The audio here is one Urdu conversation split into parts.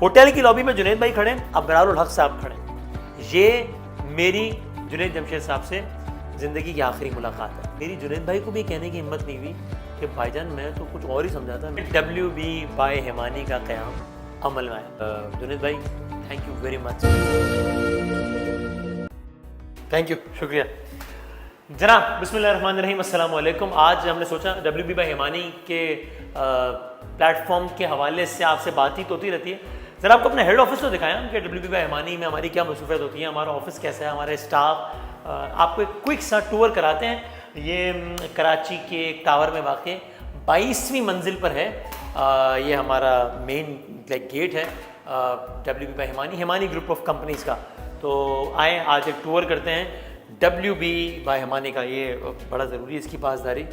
ہوٹل کی لابی میں جنید بھائی کھڑے ہیں, ابرار الحق صاحب کھڑے ہیں. یہ میری جنید جمشید صاحب سے زندگی کی آخری ملاقات ہے. میری جنید بھائی کو بھی کہنے کی ہمت نہیں ہوئی کہ بھائی جان میں تو کچھ اور ہی سمجھا تھا. WB بائی ہیمانی کا قیام عمل میں آیا. جنید بھائی thank you very much. Thank you, شکریہ جناب. بسم اللہ الرحمن الرحیم. السلام علیکم. آج ہم نے سوچا WB بائی ہیمانی کے پلیٹ فارم کے حوالے سے آپ سے بات چیت ہوتی رہتی ہے. ذرا آپ کو اپنا ہیڈ آفس تو دکھایا کہ WB بائی ہیمانی میں ہماری کیا مصروفیت ہوتی ہیں, ہمارا آفس کیسا ہے, ہمارا اسٹاف. آپ کو ایک کوئک سا ٹور کراتے ہیں. یہ کراچی کے ایک ٹاور میں واقع 22ویں منزل پر ہے. یہ ہمارا مین گیٹ ہے WB by Hemani, Hemani group of companies کا. تو آئیں آج ایک ٹور کرتے ہیں WB بائی ہیمانی کا. یہ بڑا ضروری ہے اس کی پاسداری.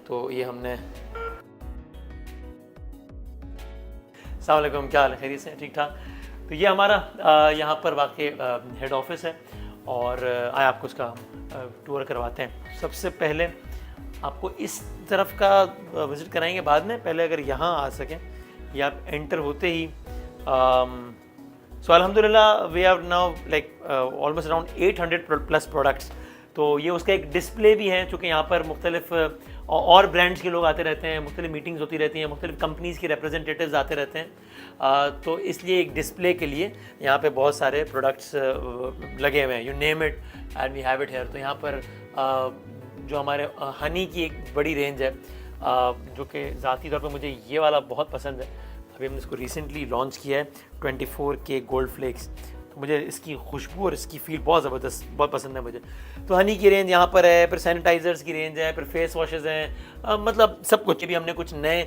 تو یہ ہم نے, السلام علیکم, کیا حال ہے, خیریت سے, ٹھیک ٹھاک. تو یہ ہمارا یہاں پر واقع ہیڈ آفس ہے اور آئے آپ کو اس کا ٹور کرواتے ہیں. سب سے پہلے آپ کو اس طرف کا وزٹ کرائیں گے بعد میں. پہلے اگر یہاں آ سکیں, یہ آپ انٹر ہوتے ہی سو الحمدللہ we are now like almost around 800+ products. تو یہ اس کا ایک ڈسپلے بھی ہے, چونکہ یہاں پر مختلف اور برانڈس کے لوگ آتے رہتے ہیں, مختلف میٹنگز ہوتی رہتی ہیں, مختلف کمپنیز کے ریپرزنٹیٹیوز آتے رہتے ہیں. تو اس لیے ایک ڈسپلے کے لیے یہاں پہ بہت سارے پروڈکٹس لگے ہوئے ہیں. You name it and we have it here. تو یہااں پر جو ہمارے ہنی کی ایک بڑی رینج ہے, جو کہ ذاتی طور پہ مجھے یہ والا بہت پسند ہے. ابھی ہم نے اس کو ریسنٹلی لانچ کیا ہے 24K گولڈ فلیکس. تو مجھے اس کی خوشبو اور اس کی فیل بہت زبردست, بہت پسند ہے مجھے. تو ہنی کی رینج یہاں پر ہے, پھر سینیٹائزرز کی رینج ہے, پھر فیس واشز ہیں, مطلب سب کچھ. بھی ہم نے کچھ نئے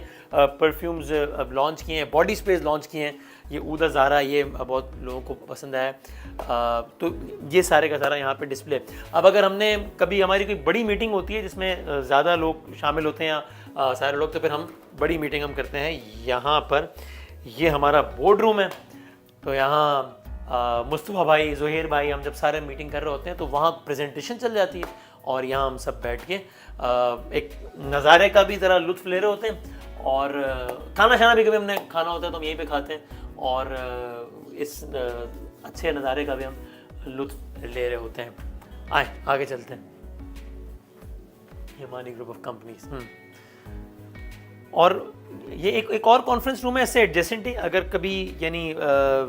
پرفیومز لانچ کیے ہیں, باڈی اسپریز لانچ کیے ہیں. یہ اودا زارا, یہ بہت لوگوں کو پسند ہے. تو یہ سارے کا سارا یہاں پہ ڈسپلے. اب اگر ہم نے کبھی, ہماری کوئی بڑی میٹنگ ہوتی ہے جس میں زیادہ لوگ شامل ہوتے ہیں یا سارے لوگ, تو پھر ہم بڑی میٹنگ ہم کرتے ہیں یہاں پر. یہ ہمارا بورڈ روم ہے. تو یہاں مصطفیٰ بھائی, زہیر بھائی, ہم جب سارے میٹنگ کر رہے ہوتے ہیں تو وہاں پریزنٹیشن چل جاتی ہے اور یہاں ہم سب بیٹھ کے ایک نظارے کا بھی ذرا لطف لے رہے ہوتے ہیں. اور کھانا شانا بھی کبھی ہم نے کھانا ہوتا ہے تو ہم یہیں پہ کھاتے ہیں, اور اس اچھے نظارے کا بھی ہم لطف لے رہے ہوتے ہیں. آئیں آگے چلتے ہیں. ہیمانی گروپ آف کمپنیز. اور یہ ایک اور کانفرنس روم ہے اس سے ایڈجسنٹ ہی. اگر کبھی یعنی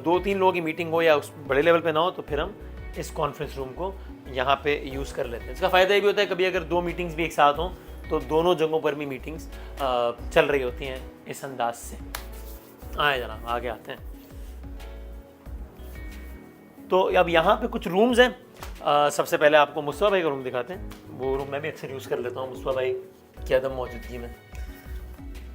2-3 لوگوں کی میٹنگ ہو یا اس بڑے لیول پہ نہ ہو تو پھر ہم اس کانفرنس روم کو یہاں پہ یوز کر لیتے ہیں. اس کا فائدہ یہ بھی ہوتا ہے کبھی اگر 2 میٹنگز بھی ایک ساتھ ہوں تو دونوں جگہوں پر بھی میٹنگز چل رہی ہوتی ہیں اس انداز سے. آئے جناب آگے آتے ہیں. تو اب یہاں پہ کچھ رومز ہیں. سب سے پہلے آپ کو مصطفیٰ بھائی کا روم دکھاتے ہیں. وہ روم میں بھی اکثر یوز کر لیتا ہوں مصطفیٰ بھائی کی عدم موجودگی میں.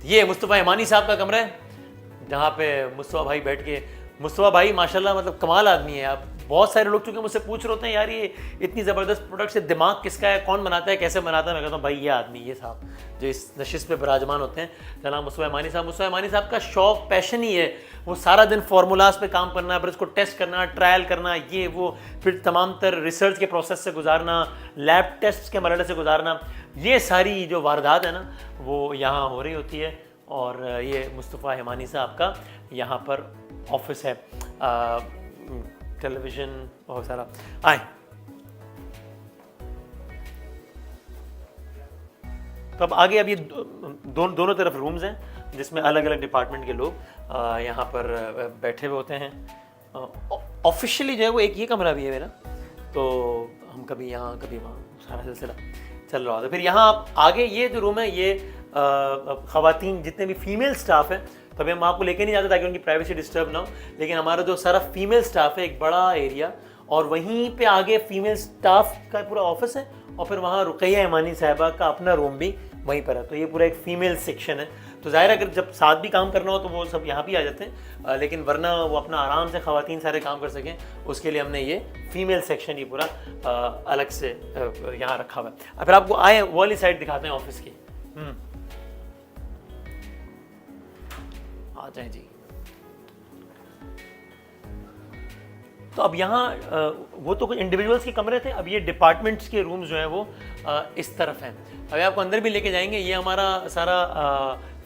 یہ مصطفیٰ ہیمانی صاحب کا کمرہ ہے جہاں پہ مصطفیٰ بھائی بیٹھ کے, مصطفیٰ بھائی ماشاءاللہ مطلب کمال آدمی ہے. آپ بہت سارے لوگ چونکہ مجھ سے پوچھ رہے ہوتے ہیں یار یہ اتنی زبردست پروڈکٹ سے دماغ کس کا ہے, کون بناتا ہے, کیسے بناتا ہے. میں کہتا ہوں بھائی یہ آدمی, یہ صاحب جو اس نشست پہ براجمان ہوتے ہیں, جناب مصطفیٰ ہیمانی صاحب. مصطفیٰ ہیمانی صاحب کا شوق, پیشن ہی ہے وہ سارا دن فارمولاز پہ کام کرنا, پھر اس کو ٹیسٹ کرنا, ٹرائل کرنا, یہ وہ, پھر تمام تر ریسرچ کے پروسیس سے گزارنا, لیب ٹیسٹ کے مرحلے سے گزارنا. یہ ساری جو واردات ہے نا وہ یہاں ہو رہی ہوتی ہے. اور یہ مصطفیٰ ہیمانی صاحب کا یہاں پر آفس ہے. ٹیلی ویژن بہت سارا. آئیں تو اب آگے, اب یہ دونوں طرف رومز ہیں جس میں الگ الگ ڈپارٹمنٹ کے لوگ یہاں پر بیٹھے ہوئے ہوتے ہیں. آفیشلی جو ہے وہ ایک یہ کمرہ بھی ہے میرا, تو ہم کبھی یہاں کبھی وہاں سارا سلسلہ چل رہا ہوتا ہے. پھر یہاں آپ آگے یہ جو روم ہے یہ خواتین جتنے بھی فیمیل سٹاف ہیں, تبھی ہم آپ کو لے کے نہیں جاتے تاکہ ان کی پرائیویسی ڈسٹرب نہ ہو, لیکن ہمارا جو سارا فیمیل سٹاف ہے ایک بڑا ایریا, اور وہیں پہ آگے فیمیل سٹاف کا پورا آفس ہے, اور پھر وہاں رقیہ ہیمانی صاحبہ کا اپنا روم بھی وہیں پر ہے. تو یہ پورا ایک فیمیل سیکشن ہے. تو ظاہر ہے اگر جب ساتھ بھی کام کرنا ہو تو وہ سب یہاں بھی آ جاتے ہیں, لیکن ورنہ وہ اپنا آرام سے خواتین سارے کام کر سکیں اس کے لیے ہم نے یہ فیمیل سیکشن یہ پورا الگ سے یہاں رکھا ہوا ہے. پھر آپ کو آئے وہ والی سائڈ دکھاتے ہیں آفس کی. آ جائیں جی. تو اب یہاں وہ تو کچھ انڈیویجولس کے کمرے تھے, اب یہ ڈپارٹمنٹس کے رومز جو ہیں وہ اس طرف ہیں. ابھی آپ کو اندر بھی لے کے جائیں گے. یہ ہمارا سارا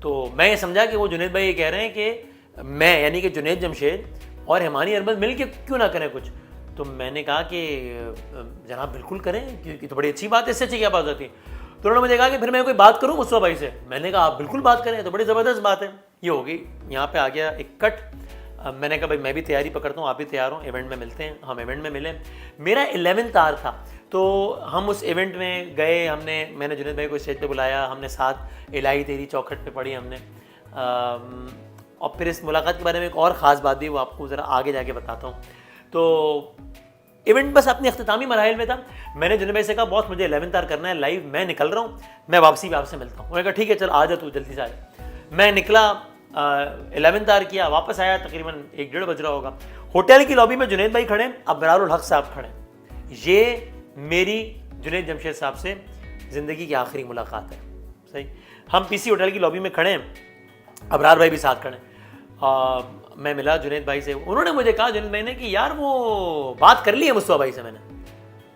تو میں یہ سمجھا کہ وہ جنید بھائی یہ کہہ رہے ہیں کہ میں یعنی کہ جنید جمشید اور ہیمانی اربل مل کے کیوں نہ کریں کچھ. تو میں نے کہا کہ جناب بالکل کریں, کیونکہ تو بڑی اچھی بات ہے, اس سے اچھی کیا بات ہوتی ہے. تو انہوں نے مجھے کہا کہ پھر میں کوئی بات کروں مصطفیٰ بھائی سے. میں نے کہا آپ بالکل بات کریں, تو بڑی زبردست بات ہے. یہ ہوگی یہاں پہ آ گیا ایک کٹ. میں نے کہا بھائی میں بھی تیاری پکڑتا ہوں, آپ بھی تیار ہوں, ایونٹ میں ملتے ہیں. ہم ایونٹ میں ملے. میرا 11th آر تھا, تو ہم اس ایونٹ میں گئے. میں نے جنید بھائی کو اسٹیج پہ بلایا, ہم نے ساتھ الہی تیری چوکھٹ پہ پڑھی ہم نے. اور پھر اس ملاقات کے بارے میں ایک اور خاص بات بھی, وہ آپ کو ذرا آگے جا کے بتاتا ہوں. تو ایونٹ بس اپنے اختتامی مراحل میں تھا. میں نے جنید بھائی سے کہا بہت مجھے 11th آر کرنا ہے لائیو, میں نکل رہا ہوں, میں واپسی میں آپ سے ملتا ہوں. انہوں نے کہا ٹھیک ہے چل آ جا تو جلدی سے آ جا. میں نکلا, 11th آر کیا, واپس آیا, تقریباً 1-1:30 بج رہا ہوگا. ہوٹل کی لابی میں جنید بھائی کھڑے, ابرار الحق صاحب کھڑے. یہ میری جنید جمشید صاحب سے زندگی کی آخری ملاقات ہے. صحیح, ہم پی سی ہوٹل کی لابی میں کھڑے ہیں, ابرار بھائی بھی ساتھ کھڑے. میں ملا جنید بھائی سے. انہوں نے مجھے کہا جنید بھائی نے کہ یار وہ بات کر لی ہے مصطفیٰ بھائی سے.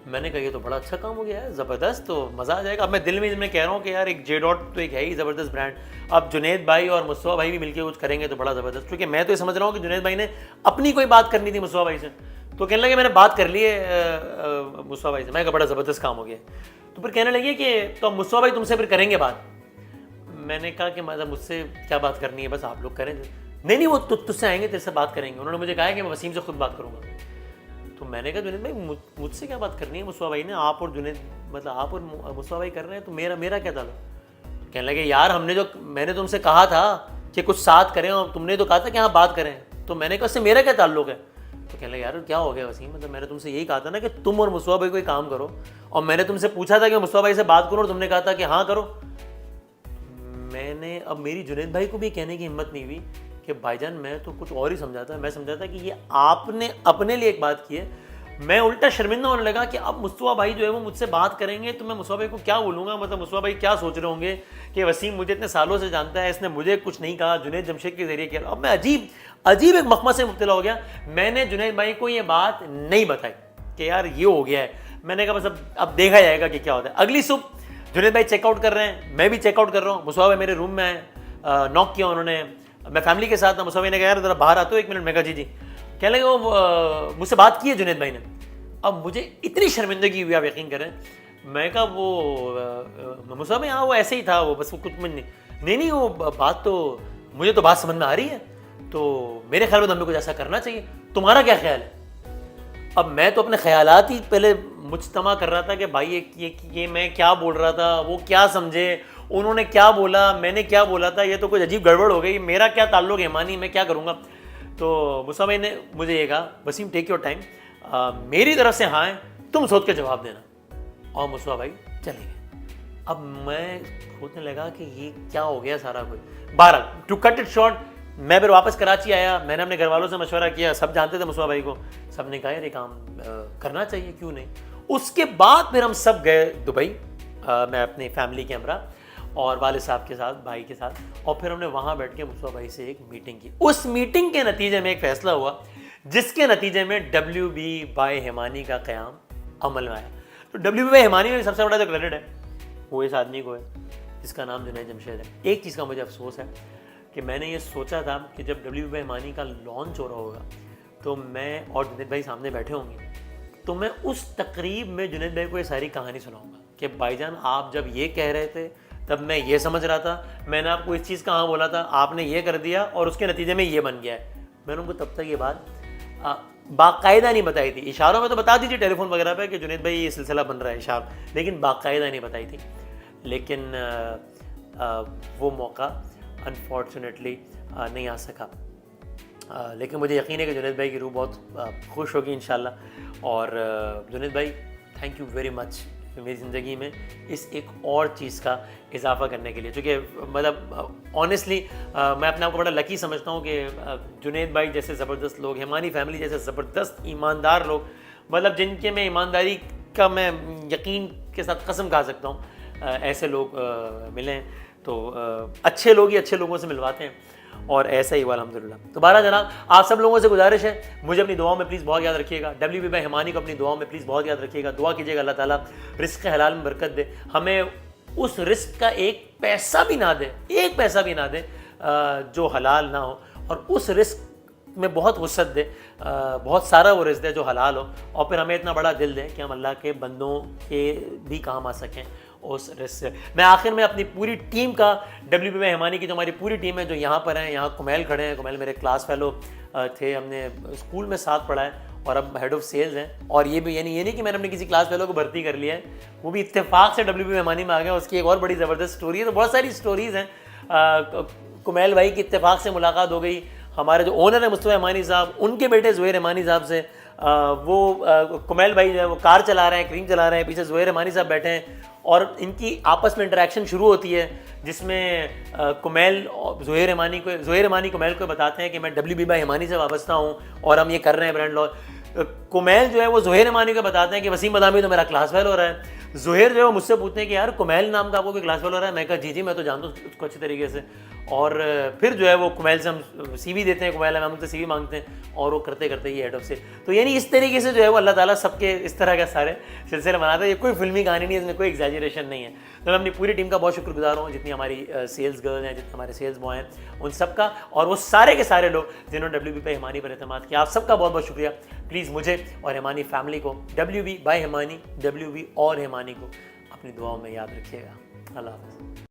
میں نے کہا یہ تو بڑا اچھا کام ہو گیا ہے, زبردست, تو مزہ آ جائے گا. اب میں دل میں کہہ رہا ہوں کہ یار ایک جے ڈاٹ تو ایک ہے ہی زبردست برانڈ, اب جنید بھائی اور مصطفیٰ بھائی بھی مل کے کچھ کریں گے تو بڑا زبردست. کیونکہ میں تو یہ سمجھ رہا ہوں کہ جنید بھائی نے اپنی کوئی بات کرنی تھی مصطفیٰ بھائی سے, تو کہنے لگے میں نے بات کر لی ہے مصطفیٰ بھائی سے. میں کہا بڑا زبردست کام ہو گیا. تو پھر کہنے لگے کہ تو اب مصطفیٰ بھائی تم سے پھر کریں گے بات. میں نے کہا کہ مجھ سے کیا بات کرنی ہے, بس آپ لوگ کریں. نہیں وہ تجھ سے آئیں گے, تیرے سے بات کریں گے. انہوں نے مجھے کہا کہ میں وسیم سے خود بات کروں گا. تو میں نے کہا جنید بھائی مجھ سے کیا بات کرنی ہے, مصطفیٰ بھائی نے, آپ اور جنید مطلب آپ اور مصطفیٰ بھائی کر رہے ہیں تو میرا کیا تعلق. کہنے لگے یار میں نے تم سے کہا تھا کہ کچھ ساتھ کریں اور تم نے تو کہا تھا کہ ہاں بات کریں, تو میں نے کہا اس سے میرا کیا تعلق ہے. تو کہنے لگے یار کیا ہو گیا وسیم, مطلب میں نے تم سے یہی کہا تھا نا کہ تم اور مصطفیٰ بھائی کوئی کام کرو, اور میں نے تم سے پوچھا تھا کہ مصطفیٰ بھائی سے بات کرو اور تم نے کہا تھا کہ ہاں کرو. میں نے اب میری جنید بھائی کو بھی کہنے کی ہمت نہیں ہوئی کہ بھائی جان میں تو کچھ اور ہی سمجھاتا. میں سمجھاتا کہ یہ آپ نے اپنے لیے ایک بات کی ہے. میں الٹا شرمندہ ہونے لگا کہ اب مصطفیٰ بھائی جو ہے وہ مجھ سے بات کریں گے تو میں مصطفیٰ بھائی کو کیا بولوں گا. مطلب مصطفیٰ بھائی کیا سوچ رہے ہوں گے کہ وسیم مجھے اتنے سالوں سے جانتا ہے, اس نے مجھے کچھ نہیں کہا, جنید جمشید کے ذریعے کیا. اب میں عجیب ایک مخمص سے مبتلا ہو گیا. میں نے جنید بھائی کو یہ بات نہیں بتائی کہ یار یہ ہو گیا ہے. میں نے کہا بس اب دیکھا جائے گا کہ کیا ہوتا ہے. اگلی صبح جنید بھائی چیک آؤٹ کر رہے ہیں, میں بھی چیک آؤٹ کر رہا ہوں. مصطفیٰ بھائی میرے روم میں آئے, ناک کیا انہوں نے, میں فیملی کے ساتھ تھا. مصطفیٰ بھائی نے کہا یار ذرا باہر آتے ہو 1 منٹ. میں کہا جی. کہنے لگے وہ مجھ سے بات کی ہے جنید بھائی نے. اب مجھے اتنی شرمندگی ہوئی, آپ یقین کریں. میں کہا وہ مصطفیٰ بھائی ہاں وہ ایسے ہی تھا, وہ بس وہ کچھ نہیں وہ بات تو مجھے تو بات سمجھ میں آ رہی ہے, تو میرے خیال میں تو ہم کو ایسا کرنا چاہیے. تمہارا کیا خیال ہے. اب میں تو اپنے خیالات ہی پہلے مجتمع کر رہا تھا کہ بھائی یہ میں کیا بول رہا تھا, وہ کیا سمجھے, انہوں نے کیا بولا, میں نے کیا بولا تھا, یہ تو کچھ عجیب گڑبڑ ہو گئی, میرا کیا تعلق ہے ایمانی, میں کیا کروں گا. تو مصطفیٰ بھائی نے مجھے یہ کہا وسیم ٹیک یور ٹائم, میری طرف سے ہاں ہے, تم سوچ کے جواب دینا. اور مصطفیٰ بھائی چلے گئے. اب میں سوچنے لگا کہ یہ کیا ہو گیا سارا کچھ. بہرحال ٹو کٹ اٹ شارٹ, میں پھر واپس کراچی آیا. میں نے اپنے گھر والوں سے مشورہ کیا, سب جانتے تھے مصطفیٰ بھائی کو, سب نے کہا یہ کام کرنا چاہیے, کیوں نہیں. اس کے بعد پھر ہم سب گئے دبئی, میں اپنی فیملی کے ہمراہ اور والد صاحب کے ساتھ, بھائی کے ساتھ, اور پھر ہم نے وہاں بیٹھ کے مصطفیٰ بھائی سے ایک میٹنگ کی. اس میٹنگ کے نتیجے میں ایک فیصلہ ہوا جس کے نتیجے میں WB بائی ہیمانی کا قیام عمل میں آیا. تو WB بائی ہیمانی میں سب سے بڑا جو کریڈٹ ہے وہ اس آدمی کو ہے جس کا نام جنید جمشید ہے. ایک چیز کا مجھے افسوس ہے کہ میں نے یہ سوچا تھا کہ جب WB بائی ہیمانی کا لانچ ہو رہا ہوگا تو میں اور جنید بھائی سامنے بیٹھے ہوں گے, تو میں اس تقریب میں جنید بھائی کو یہ ساری کہانی سناؤں گا کہ بھائی جان آپ جب یہ کہہ رہے تھے تب میں یہ سمجھ رہا تھا, میں نے آپ کو اس چیز کا ہاں بولا تھا, آپ نے یہ کر دیا اور اس کے نتیجے میں یہ بن گیا ہے. میں نے ان کو تب تک یہ بات باقاعدہ نہیں بتائی تھی. اشاروں میں تو بتا دیجیے ٹیلی فون وغیرہ پہ کہ جنید بھائی یہ سلسلہ بن رہا ہے اشار, لیکن باقاعدہ نہیں بتائی تھی. لیکن وہ موقع انفارچونیٹلی نہیں آ سکا. لیکن مجھے یقین ہے کہ جنید بھائی کی روح بہت خوش ہوگی انشاءاللہ. اور جنید بھائی تھینک یو ویری مچ میری زندگی میں اس ایک اور چیز کا اضافہ کرنے کے لیے. چونکہ مطلب آنیسٹلی میں اپنے آپ کو بڑا لکی سمجھتا ہوں کہ جنید بھائی جیسے زبردست لوگ, ہماری فیملی جیسے زبردست ایماندار لوگ, مطلب جن کے میں ایمانداری کا میں یقین کے ساتھ قسم کھا سکتا ہوں, ایسے لوگ ملے ہیں. تو اچھے لوگ ہی اچھے لوگوں سے ملواتے ہیں, اور ایسا ہی ہوا الحمدللہ. تو بہرحال جناب آپ سب لوگوں سے گزارش ہے مجھے اپنی دعاؤں میں پلیز بہت یاد رکھیے گا. WB بائی ہیمانی کو اپنی دعاؤں میں پلیز بہت یاد رکھیے گا. دعا کیجیے گا اللہ تعالیٰ رزق حلال میں برکت دے, ہمیں اس رزق کا ایک پیسہ بھی نہ دے، ایک پیسہ بھی نہ دے جو حلال نہ ہو، اور اس رزق میں بہت وسعت دے، بہت سارا وہ رزق دے جو حلال ہو، اور پھر ہمیں اتنا بڑا دل دے کہ ہم اللہ کے بندوں کے بھی کام آ سکیں اس رزق سے۔ میں آخر میں اپنی پوری ٹیم کا، WP ہمانی کی جو ہماری پوری ٹیم ہے جو یہاں پر ہیں، یہاں کمیل کھڑے ہیں، کمیل میرے کلاس فیلو تھے، ہم نے اسکول میں ساتھ پڑھا ہے اور اب ہیڈ آف سیلز ہیں، اور یہ بھی یہ نہیں کہ میں نے اپنے کسی کلاس فیلو کو بھرتی کر لیا ہے، وہ بھی اتفاق سے WP ہمانی میں آ گیا۔ اس کی ایک اور بڑی زبردست اسٹوری ہے، تو بہت ساری اسٹوریز ہیں۔ کمیل بھائی کی اتفاق سے ملاقات ہو گئی، ہمارے جو اونر ہیں مصطفیٰ ہمانی صاحب، ان کے بیٹے زہیر ہمانی صاحب سے، وہ کمیل بھائی جو ہے وہ کار چلا رہے ہیں، کریم چلا رہے ہیں، پیچھے زہیر ہمانی صاحب بیٹھے ہیں، اور ان کی آپس میں انٹریکشن شروع ہوتی ہے جس میں کمیل زہیر ہمانی کمیل کو بتاتے ہیں کہ میں WP ہمانی سے وابستہ ہوں اور ہم یہ کر رہے ہیں برانڈ لاء۔ کمیل جو ہے وہ زہیر ہمانی کو بتاتے ہیں کہ وسیم بادامی تو میرا کلاس فیل ہو رہا ہے۔ زہیر جو ہے وہ مجھ سے پوچھتے ہیں کہ یار کمیل نام کا آپ کو کوئی کلاس فیل ہو رہا ہے؟ میں کہا جی میں تو جانتا ہوں اس کو اچھی طریقے سے، اور پھر جو ہے وہ کمیل سے ہم CV دیتے ہیں، کمیل ہم ان سے CV مانگتے ہیں، اور وہ کرتے کرتے یہ ہیڈ آف سے، تو یعنی اس طریقے سے جو ہے وہ اللہ تعالیٰ سب کے اس طرح کے سارے سلسلے بناتا ہے۔ یہ کوئی فلمی کہانی نہیں ہے، اس میں کوئی ایگزیجریشن نہیں ہے۔ تو میں اپنی پوری ٹیم کا بہت شکر گزار ہوں، جتنی ہماری سیلز گرل ہیں، جتنے ہمارے سیلز بوائے ہیں، ان سب کا، اور وہ سارے کے سارے لوگ جنہوں نے WP ہمانی پر اعتماد کیا، آپ سب کا بہت بہت شکریہ۔ پلیز مجھے اور ہمانی فیملی کو، WP ہمانی، WP اور ہمانی کو اپنی دعاؤں میں یاد رکھیے گا۔ اللہ حافظ۔